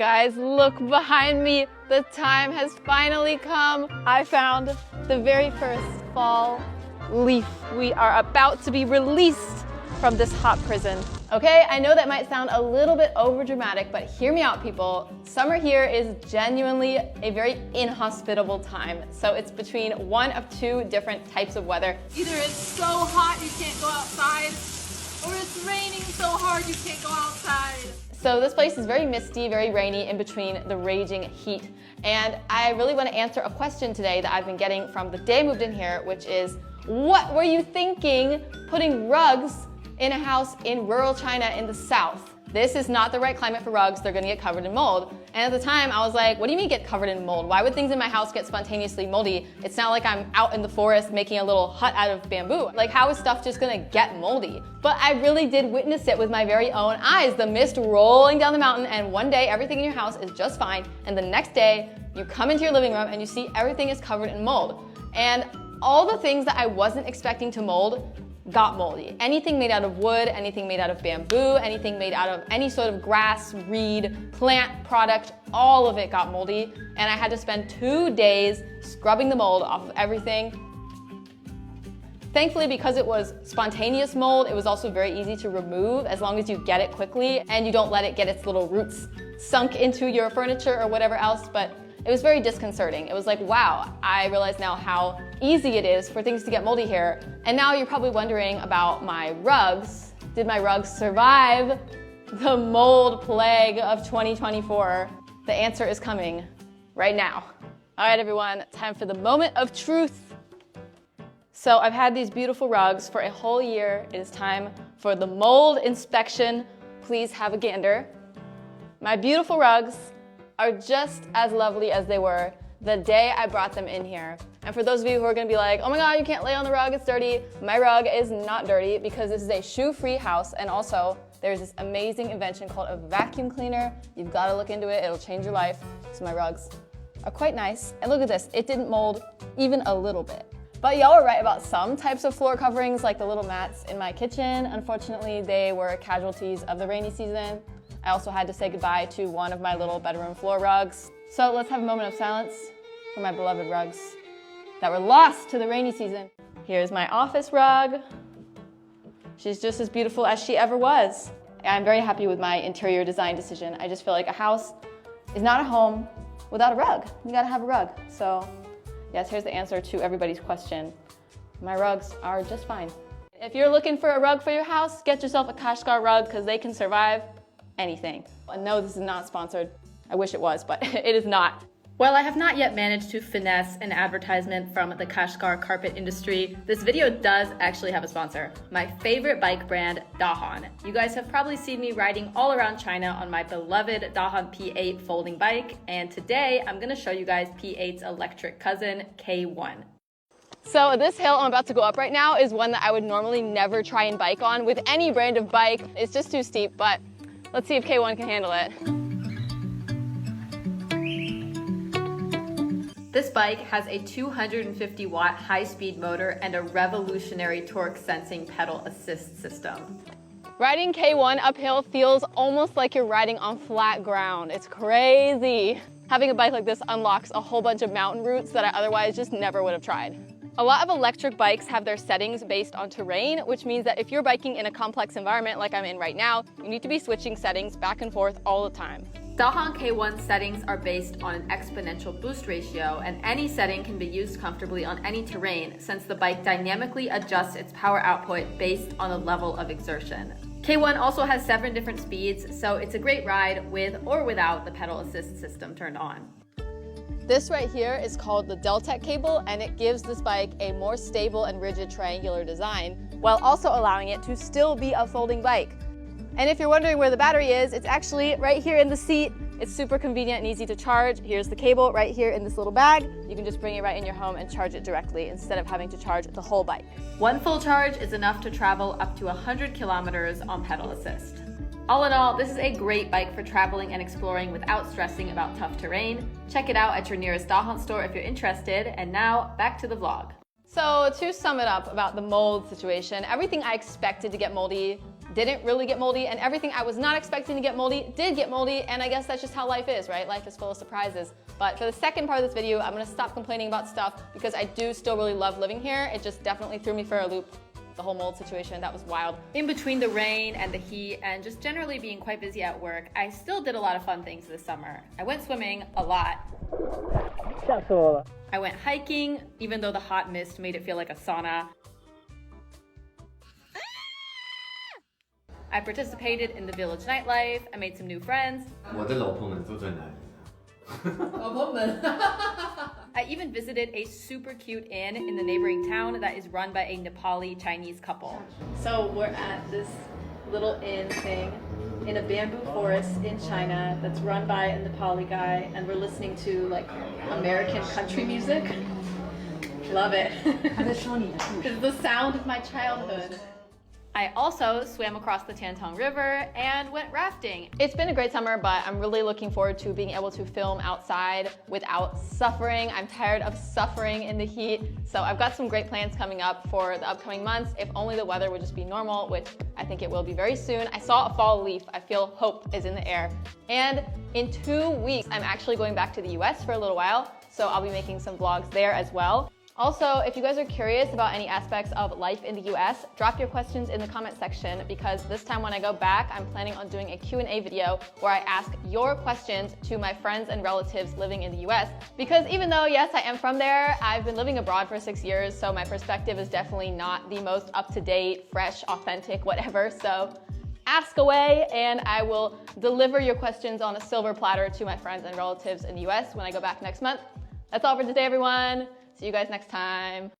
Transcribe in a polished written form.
Guys, look behind me. The time has finally come. I found the very first fall leaf. We are about to be released from this hot prison. Okay, I know that might sound a little bit overdramatic, but hear me out, people. Summer here is genuinely a very inhospitable time. So it's between one of two different types of weather. Either it's so hot you can't go outside, or it's raining so hard you can't go outside. So this place is very misty, very rainy in between the raging heat. And I really want to answer a question today that I've been getting from the day I moved in here, which is, what were you thinking putting rugs in a house in rural China in the south? This is not the right climate for rugs. They're gonna get covered in mold. And at the time I was like, what do you mean get covered in mold? Why would things in my house get spontaneously moldy? It's not like I'm out in the forest making a little hut out of bamboo. Like, how is stuff just gonna get moldy? But I really did witness it with my very own eyes. The mist rolling down the mountain, and one day everything in your house is just fine, and the next day you come into your living room and you see everything is covered in mold. And all the things that I wasn't expecting to mold got moldy. Anything made out of wood, anything made out of bamboo, anything made out of any sort of grass, reed, plant product, all of it got moldy. And I had to spend 2 days scrubbing the mold off of everything. Thankfully, because it was spontaneous mold, it was also very easy to remove as long as you get it quickly and you don't let it get its little roots sunk into your furniture or whatever else. But it was very disconcerting. It was like, wow, I realize now how easy it is for things to get moldy here. And now you're probably wondering about my rugs. Did my rugs survive the mold plague of 2024? The answer is coming right now. All right, everyone, time for the moment of truth. So I've had these beautiful rugs for a whole year. It is time for the mold inspection. Please have a gander. My beautiful rugs are just as lovely as they were the day I brought them in here. And for those of you who are gonna be like, oh my God, you can't lay on the rug, it's dirty. My rug is not dirty because this is a shoe-free house, and also there's this amazing invention called a vacuum cleaner. You've gotta look into it, it'll change your life. So my rugs are quite nice. And look at this, it didn't mold even a little bit. But y'all are right about some types of floor coverings, like the little mats in my kitchen. Unfortunately, they were casualties of the rainy season. I also had to say goodbye to one of my little bedroom floor rugs. So let's have a moment of silence for my beloved rugs that were lost to the rainy season. Here's my office rug. She's just as beautiful as she ever was. I'm very happy with my interior design decision. I just feel like a house is not a home without a rug. You gotta have a rug. So yes, here's the answer to everybody's question. My rugs are just fine. If you're looking for a rug for your house, get yourself a Kashgar rug because they can survive anything. No, this is not sponsored. I wish it was, but it is not. While I have not yet managed to finesse an advertisement from the Kashgar carpet industry, this video does actually have a sponsor. My favorite bike brand, Dahan. You guys have probably seen me riding all around China on my beloved Dahan P8 folding bike, and today I'm gonna show you guys P8's electric cousin, K1. So this hill I'm about to go up right now is one that I would normally never try and bike on with any brand of bike. It's just too steep, but let's see if K1 can handle it. This bike has a 250 watt high-speed motor and a revolutionary torque sensing pedal assist system. Riding K1 uphill feels almost like you're riding on flat ground. It's crazy. Having a bike like this unlocks a whole bunch of mountain routes that I otherwise just never would have tried. A lot of electric bikes have their settings based on terrain, which means that if you're biking in a complex environment like I'm in right now, you need to be switching settings back and forth all the time. Dahan K1 settings are based on an exponential boost ratio, and any setting can be used comfortably on any terrain since the bike dynamically adjusts its power output based on the level of exertion. K1 also has 7 different speeds, so it's a great ride with or without the pedal assist system turned on. This right here is called the Deltec cable, and it gives this bike a more stable and rigid triangular design while also allowing it to still be a folding bike. And if you're wondering where the battery is, it's actually right here in the seat. It's super convenient and easy to charge. Here's the cable right here in this little bag. You can just bring it right in your home and charge it directly instead of having to charge the whole bike. One full charge is enough to travel up to 100 kilometers on pedal assist. All in all, this is a great bike for traveling and exploring without stressing about tough terrain. Check it out at your nearest Dahan store if you're interested. And now, back to the vlog. So to sum it up about the mold situation, everything I expected to get moldy didn't really get moldy, and everything I was not expecting to get moldy did get moldy, and I guess that's just how life is, right? Life is full of surprises. But for the second part of this video, I'm gonna stop complaining about stuff because I do still really love living here. It just definitely threw me for a loop. The whole mold situation, that was wild. In between the rain and the heat and just generally being quite busy at work, I still did a lot of fun things this summer. I went swimming a lot. I went hiking, even though the hot mist made it feel like a sauna. I participated in the village nightlife. I made some new friends. 我的老婆们都在哪里？ I even visited a super cute inn in the neighboring town that is run by a Nepali Chinese couple. So we're at this little inn thing in a bamboo forest in China that's run by a Nepali guy, and we're listening to like American country music. Love it. It's the sound of my childhood. I also swam across the Tantong River and went rafting. It's been a great summer, but I'm really looking forward to being able to film outside without suffering. I'm tired of suffering in the heat. So I've got some great plans coming up for the upcoming months, if only the weather would just be normal, which I think it will be very soon. I saw a fall leaf. I feel hope is in the air. And in 2 weeks, I'm actually going back to the US for a little while. So I'll be making some vlogs there as well. Also, if you guys are curious about any aspects of life in the US, drop your questions in the comment section, because this time when I go back, I'm planning on doing a Q&A video where I ask your questions to my friends and relatives living in the US. Because even though, yes, I am from there, I've been living abroad for 6 years, so my perspective is definitely not the most up-to-date, fresh, authentic, whatever. So ask away, and I will deliver your questions on a silver platter to my friends and relatives in the US when I go back next month. That's all for today, everyone. See you guys next time.